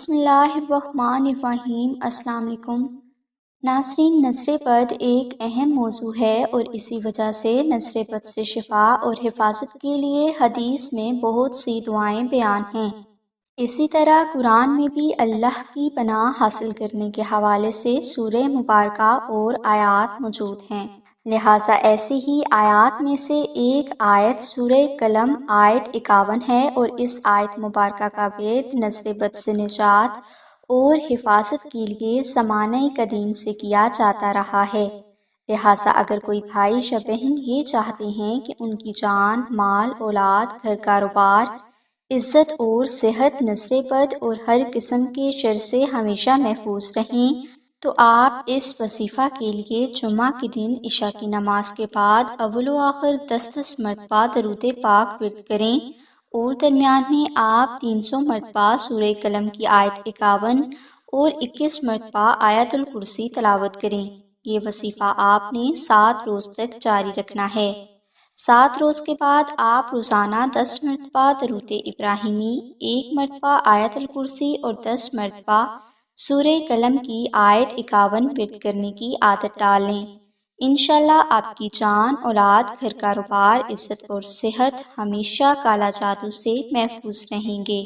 بسم اللہ الرحمن الرحیم۔ السلام علیکم ناظرین، نظر بد ایک اہم موضوع ہے اور اسی وجہ سے نظر بد سے شفا اور حفاظت کے لیے حدیث میں بہت سی دعائیں بیان ہیں۔ اسی طرح قرآن میں بھی اللہ کی پناہ حاصل کرنے کے حوالے سے سورہ مبارکہ اور آیات موجود ہیں، لہٰذا ایسی ہی آیات میں سے ایک آیت سورہ قلم آیت 51 ہے، اور اس آیت مبارکہ کا بیت نظر بد سے نجات اور حفاظت کے لیے زمانہ قدیم سے کیا جاتا رہا ہے۔ لہٰذا اگر کوئی بھائی یا بہن یہ چاہتے ہیں کہ ان کی جان، مال، اولاد، گھر کاروبار، عزت اور صحت نظر بد اور ہر قسم کے شر سے ہمیشہ محفوظ رہیں، تو آپ اس وظیفہ کے لیے جمعہ کے دن عشاء کی نماز کے بعد اول و آخر 10 مرتبہ درود پاک ورد کریں، اور درمیان میں آپ 300 مرتبہ سورہ قلم کی آیت 51 اور 21 مرتبہ آیت الکرسی تلاوت کریں۔ یہ وظیفہ آپ نے 7 روز تک جاری رکھنا ہے۔ 7 روز کے بعد آپ روزانہ 10 مرتبہ درود ابراہیمی، 1 مرتبہ آیت الکرسی اور 10 مرتبہ سورہ قلم کی آیت 51 ورد کرنے کی عادت ڈال لیں۔ انشاءاللہ آپ کی جان، اولاد، گھر کاروبار، عزت اور صحت ہمیشہ کالا جادو سے محفوظ رہیں گے۔